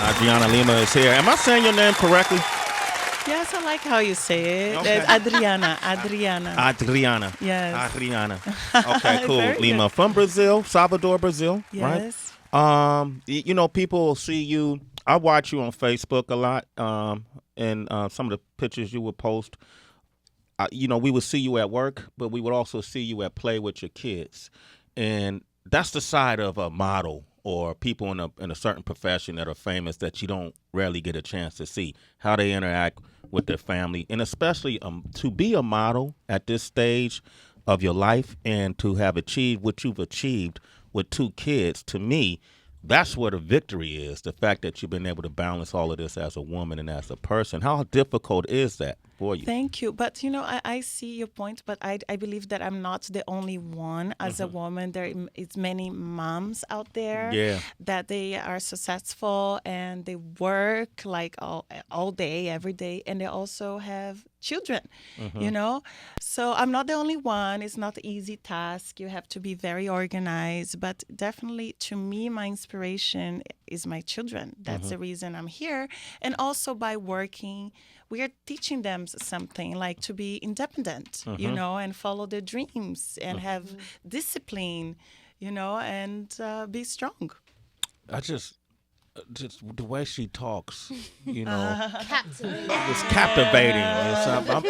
Adriana Lima is here. Am I saying your name correctly? Yes, I like how you say it. Okay. Adriana. Adriana. Adriana. Yes. Adriana. Okay, cool. Very Lima good. from Brazil, Salvador, Brazil, right? Yes. People see you. I watch you on Facebook a lot, and some of the pictures you would post. We would see you at work, but we would also see you at play with your kids, and that's the side of a model or people in a certain profession that are famous that you don't rarely get a chance to see how they interact with their family, and especially to be a model at this stage of your life and to have achieved what you've achieved with two kids. To me, that's where the victory is. The fact that you've been able to balance all of this as a woman and as a person. How difficult is that for you? Thank you. But, I see your point, but I believe that I'm not the only one as a woman. There is many moms out there Yeah. that they are successful and they work like all day, every day, and they also have children, So I'm not the only one. It's not an easy task. You have to be very organized. But definitely, to me, my inspiration is my children. That's the reason I'm here. And also by working, we are teaching them something like to be independent, and follow their dreams and have discipline, and be strong. I just the way she talks, Captivating. it's captivating.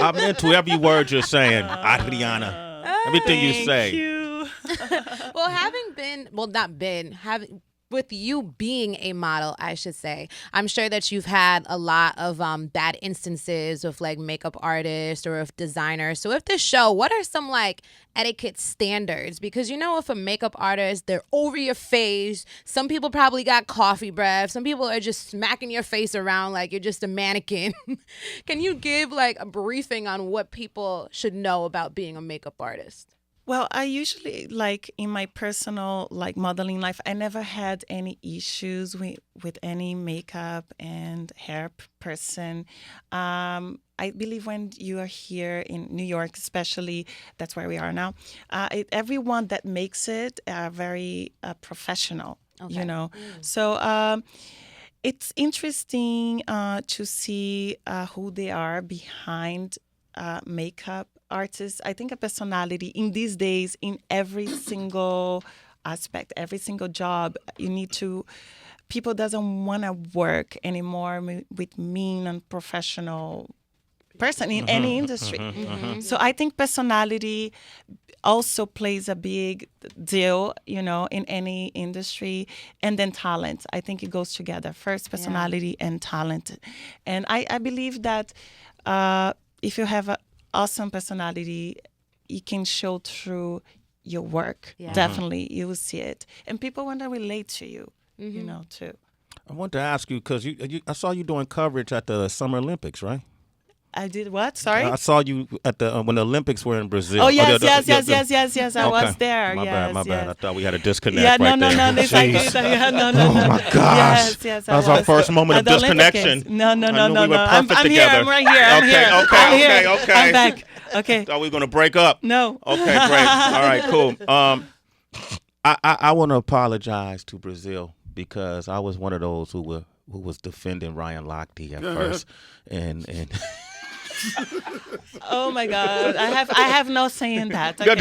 I'm into every word you're saying, Adriana. Everything you say. Thank you. Well, having with you being a model, I should say, I'm sure that you've had a lot of bad instances with like makeup artists or with designers. So with this show, what are some like etiquette standards? Because if a makeup artist, they're over your face. Some people probably got coffee breath. Some people are just smacking your face around like you're just a mannequin. Can you give like a briefing on what people should know about being a makeup artist? Well, I usually, like in my personal modeling life, I never had any issues with any makeup and hair person. I believe when you are here in New York, especially, that's where we are now, everyone that makes it are very professional, So it's interesting to see who they are behind makeup artists. I think a personality in these days, in every single aspect, every single job, people doesn't want to work anymore with mean and professional person in any industry. So I think personality also plays a big deal, in any industry. And then talent. I think it goes together. First, personality and talent. And I believe that if you have an awesome personality, you can show through your work. Yeah. Definitely, you will see it. And people want to relate to you, too. I want to ask you because I saw you doing coverage at the Summer Olympics, right? I did what? Sorry? I saw you at the when the Olympics were in Brazil. Oh, yes. I Okay. was there. My Yes, bad. yes. I thought we had a disconnect Yeah, right no, there. no. Jeez. No. Oh my gosh. Yes, That was our first moment of At the Olympic disconnection. Games. No. I knew we were I'm perfect here. together. I'm right here. I'm here. I'm here. Okay. I'm back. Okay. Thought we were gonna break up. No. Okay, great. All right, cool. I want to apologize to Brazil because I was one of those who was defending Ryan Lochte at first, and Oh my God! I have no say in that. Okay,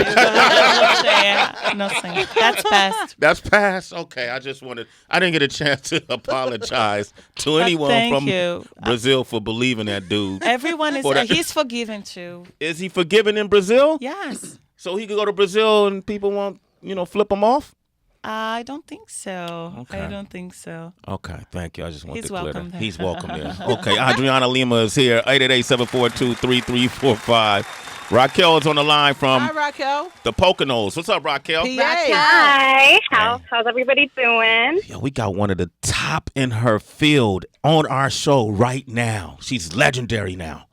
no say. That's past. that's past. Okay, I didn't get a chance to apologize to But anyone thank from you. Brazil for believing that dude. Everyone is. For that- He's forgiven too. Is he forgiven in Brazil? Yes. So he could go to Brazil and people won't, flip him off? I don't think so. Okay. I don't think so. Okay, thank you. I just want He's to clear welcome that. there. He's welcome there. Okay, Adriana Lima is here. 888-742-3345. Raquel is on the line from Hi, Raquel. the Poconos. What's up, Raquel? Hi. How's everybody doing? Yo, we got one of the top in her field on our show right now. She's legendary now.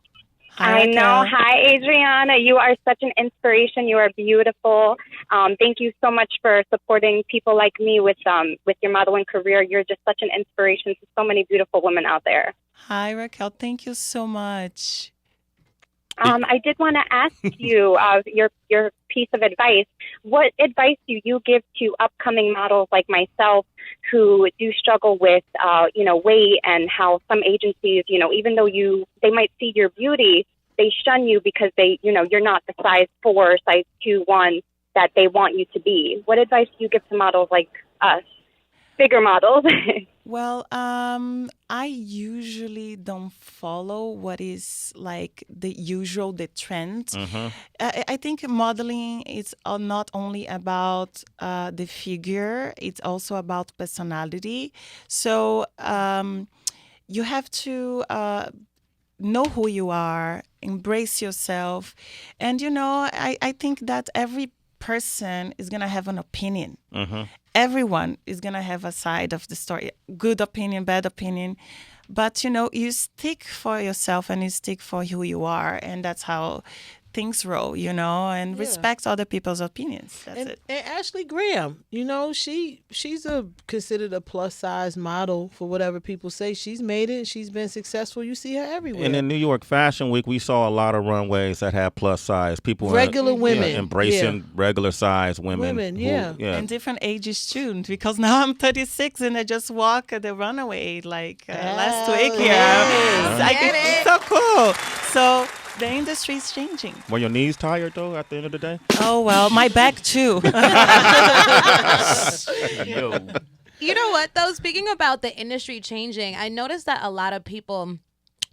Hi, I know. Raquel. Hi, Adriana. You are such an inspiration. You are beautiful. Thank you so much for supporting people like me with your modeling career. You're just such an inspiration to so many beautiful women out there. Hi, Raquel. Thank you so much. I did want to ask you your piece of advice. What advice do you give to upcoming models like myself who do struggle with, weight, and how some agencies, even though they might see your beauty, they shun you because you're not the size 4, size 2, 1 that they want you to be. What advice do you give to models like us, bigger models? Well, I usually don't follow what is like the trend. I think modeling is not only about the figure, it's also about personality. So you have to know who you are, embrace yourself. And, I think that every person is going to have an opinion. Everyone is going to have a side of the story, good opinion, bad opinion. But, you stick for yourself and you stick for who you are. And that's how things roll, and respect other people's opinions. That's it. And Ashley Graham, she's considered a plus size model for whatever people say. She's made it. She's been successful. You see her everywhere. And in New York Fashion Week, we saw a lot of runways that had plus size people, regular women, embracing regular size women. And different ages too. Because now I'm 36 and I just walk the runway last week here. It's so cool. So the industry is changing. Were your knees tired, though, at the end of the day? Oh, well, my back, too. You know what, though? Speaking about the industry changing, I noticed that a lot of people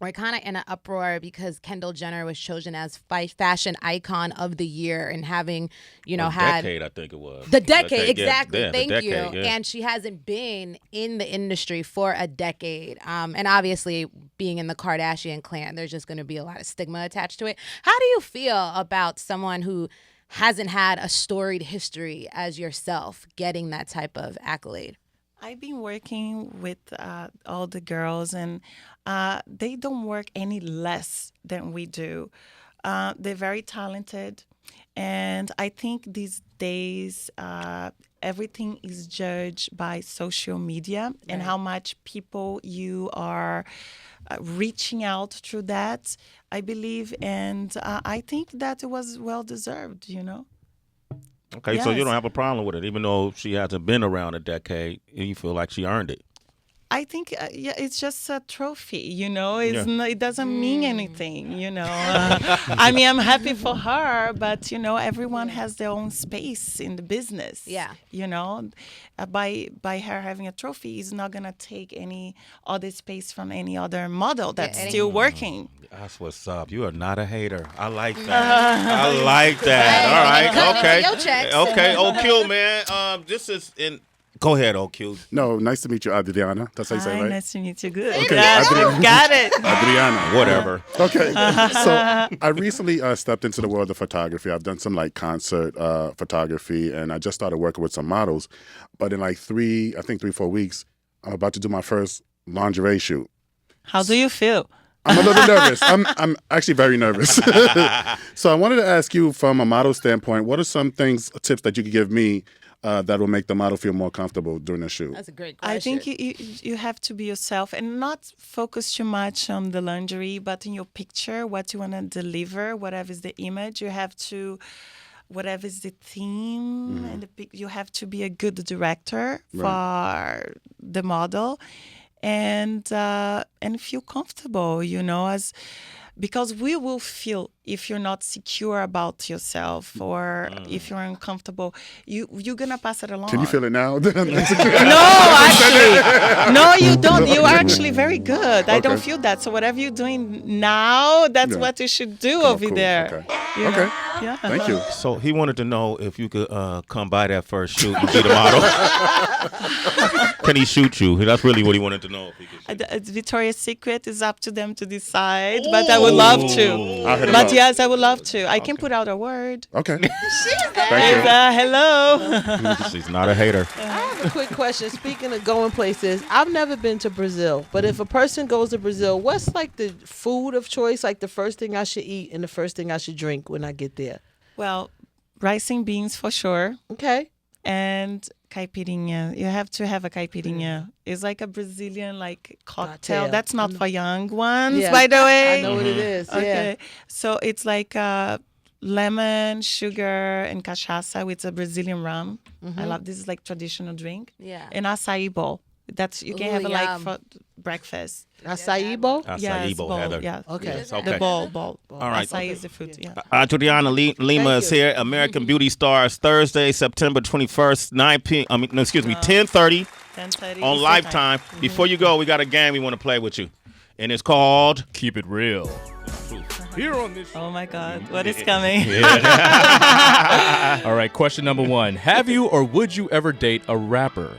were kind of in an uproar because Kendall Jenner was chosen as fashion icon of the year and having, had... decade, I think it was. The decade, exactly. Yeah, Thank you. Yeah. And she hasn't been in the industry for a decade. And obviously, being in the Kardashian clan, there's just going to be a lot of stigma attached to it. How do you feel about someone who hasn't had a storied history as yourself getting that type of accolade? I've been working with all the girls, and they don't work any less than we do. They're very talented, and I think these days everything is judged by social media and how much people you are reaching out through that, I believe, and I think that it was well-deserved, Okay, so you don't have a problem with it, even though she hasn't been around a decade, you feel like she earned it. I think, it's just a trophy, it doesn't mean anything, I mean, I'm happy for her, but, everyone has their own space in the business. Yeah. By her having a trophy, is not going to take any other space from any other model that's still working. That's what's up. You are not a hater. I like that. I like that. All right. Okay. Okay. OQ, man. This is in. Go ahead, OQ. No, nice to meet you, Adriana. That's how you say it, Hi, right? nice to meet you. Good. Okay, Got it. Adriana. Whatever. Okay. So I recently stepped into the world of photography. I've done some concert photography, and I just started working with some models. But in 3-4 weeks, I'm about to do my first lingerie shoot. How do you feel? I'm a little nervous. I'm actually very nervous. So I wanted to ask you, from a model standpoint, what are some tips that you could give me that will make the model feel more comfortable during the shoot? That's a great question. I think you have to be yourself and not focus too much on the lingerie, but in your picture, what you want to deliver, whatever is the image. You have to, whatever is the theme, and you have to be a good director for the model, and feel comfortable, because we will feel if you're not secure about yourself or if you're uncomfortable, you're gonna pass it along. Can you feel it now? No, actually, no, you don't. You are actually very good. I don't feel that. So whatever you're doing now, that's what you should do over cool. there. Okay. Yeah. Thank you. So he wanted to know if you could come by that first shoot and be the model. Can he shoot you? That's really what he wanted to know. If he could shoot. Victoria's Secret is up to them to decide, but I would love to. But yes, I would love to. I can put out a word. Okay. Thank you. Hello. She's not a hater. I have a quick question. Speaking of going places, I've never been to Brazil, but if a person goes to Brazil, what's the food of choice, the first thing I should eat and the first thing I should drink when I get there? Well, rice and beans for sure. Okay. and caipirinha. You have to have a caipirinha. It's like a Brazilian like cocktail. Cocktail. That's not for young ones, Yeah. by the way. I know what it is. Okay. So it's like lemon, sugar, and cachaça with a Brazilian rum. I love this. Is like traditional drink. Yeah. And acai bowl. That's you can Ooh, have it like yum. for breakfast. Yeah. Acai bowl? Acai bowl, Heather. Yeah. Okay. Yes, The okay. bowl. All right. Acai is the fruit. Yeah. Adriana Lima Thank is you. here. American Beauty Stars, Thursday, September 21st, 9 p.m. 10:30 10:30 on Eastern Lifetime. time. Before you go, we got a game we want to play with you, and it's called Keep it real. Here on this. Oh my God, what is coming? All right, question number 1. Have you or would you ever date a rapper?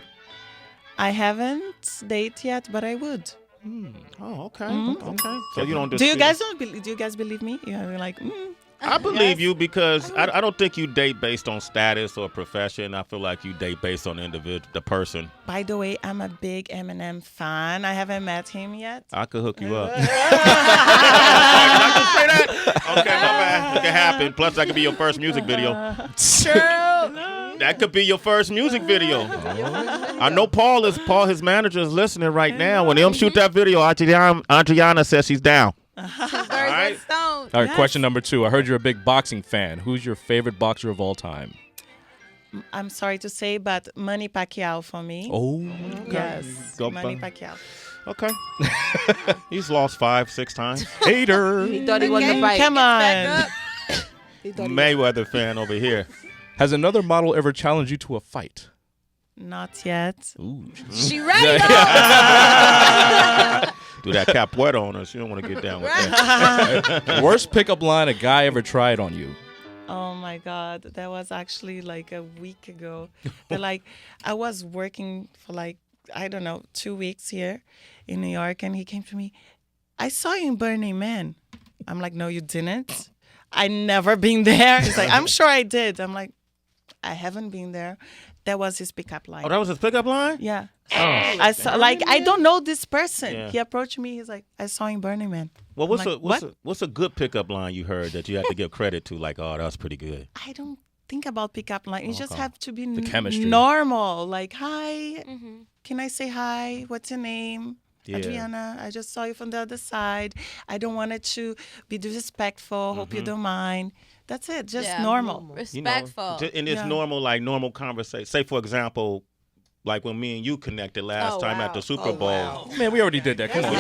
I haven't dated yet, but I would. Oh, okay. Okay. So you don't. Do you guys believe me? You're like, I believe you because I don't think you date based on status or profession. I feel like you date based on the individual, the person. By the way, I'm a big Eminem fan. I haven't met him yet. I could hook you up. I can say that. Okay, my bad. It can happen. Plus, that could be your first music video. That could be your first music video. I know Paul, his manager, is listening right now. When him shoot that video, Adriana says she's down. Right. Stone. All right, question number 2. I heard you're a big boxing fan. Who's your favorite boxer of all time? I'm sorry to say, but Manny Pacquiao for me. Oh, Yes, Go Manny back. Pacquiao. Okay. He's lost 5-6 times. hater. He thought he won the Okay. fight. Come Back on. up. He thought he Mayweather fan over here. Has another model ever challenged you to a fight? Not yet. Ooh. She ready though. Do that capoeira on us. You don't want to get down with that. Worst pickup line a guy ever tried on you? Oh my God, that was actually like a week ago. They're like, I was working for like, I don't know, 2 weeks here in New York, and he came to me. I saw you in Burning Man. I'm like, no, you didn't. I never been there. He's like, I'm sure I did. I'm like, I haven't been there. That was his pickup line. Oh, that was his pickup line? Yeah. I saw, like, I don't know this person. Yeah. He approached me. He's like, I saw you in Burning Man. Well, I'm like, what's a good pickup line you heard that you have to give credit to? Like, oh, that was pretty good. I don't think about pickup line. You just Okay. have to be chemistry. normal. Like, hi, can I say hi? What's your name? Yeah. Adriana, I just saw you from the other side. I don't want it to be disrespectful. Hope you don't mind. That's it. Just Yeah, normal. You know, Respectful. and it's Yeah. normal conversation. Say, for example, like when me and you connected last time at the Super Bowl. Man, we already did that. Come on.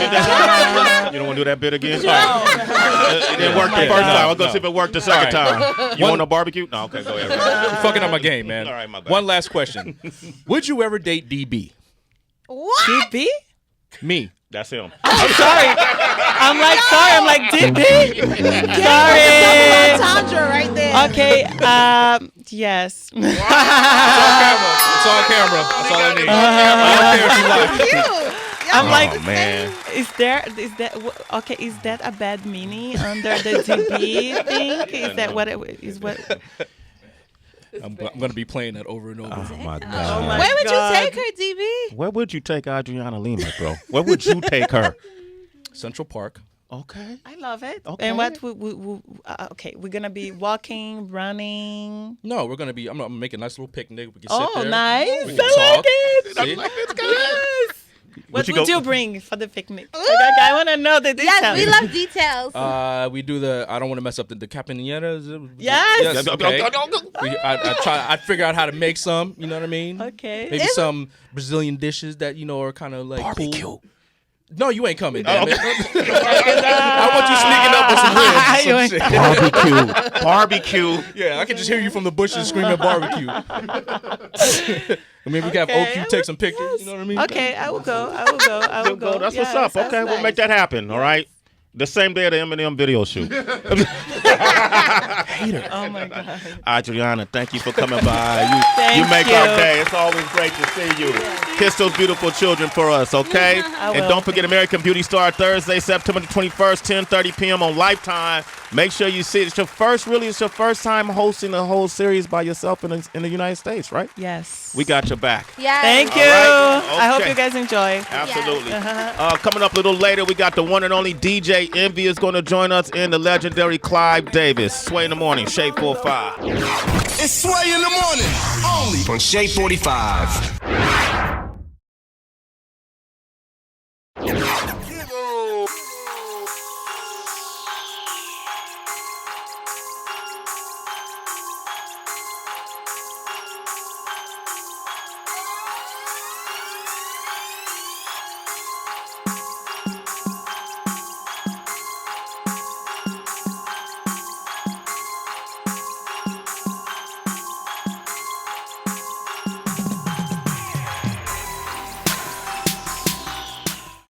You don't want to do that bit again? All right. It didn't work the first time. I'll go see if it worked the second time. You want a barbecue? No, okay, go ahead. You're fucking up my game, man. All right, my bad. One last question. Would you ever date DB? What? DB? Me. That's him. Sorry. I'm like, DB? Sorry. Tundra right there. Okay. Yes. It's on camera. That's all I need. I don't care if you lie. I'm Oh, like, man. is that a bad meaning under the DB thing? Is that what it is? What? I'm going to be playing that over and over. Oh, my Oh, God. my Where would God. you take her, DB? Where would you take Adriana Lima, bro? Where would you take her? Central Park. Okay. I love it. Okay. And what? Okay, we're gonna be walking, running. No, we're going to be, I'm going to make a nice little picnic. We can sit Oh, there. nice! We I can like talk. it. See? Yes. What you would go- you bring for the picnic? Like, I want to know the details. Yes, we love details. We do the, I don't want to mess up the capinietas. Yes. Okay. I'd figure out how to make some, you know what I mean? Okay. Maybe some Brazilian dishes that, you know, are kind of like cool. No, you ain't coming. Oh, Damn it. I want you sneaking up with some ribs. Some shit. Barbecue. Yeah, I can just hear you from the bushes screaming barbecue. Maybe we can have Okay, OQ take some pictures. You know what I mean? Okay, I will go. You'll go. That's what's up. Okay, we'll make that happen. All right. The same day of the Eminem video shoot. Oh my God. Adriana, thank you for coming by. You Thank make you. our day. It's always great to see you. Kiss those beautiful children for us, okay? And will. don't forget American Beauty Star Thursday, September the 21st, 10:30 p.m. on Lifetime. Make sure you see it. It's your first time hosting a whole series by yourself in the United States, right? Yes. We got your back. Yes. Thank you. All right. I hope Okay. you guys enjoy. Absolutely. Coming up a little later, we got the one and only DJ today. Envy is going to join us in the legendary Clive Davis. Sway in the morning, Shade 45. It's Sway in the morning, only on Shade 45.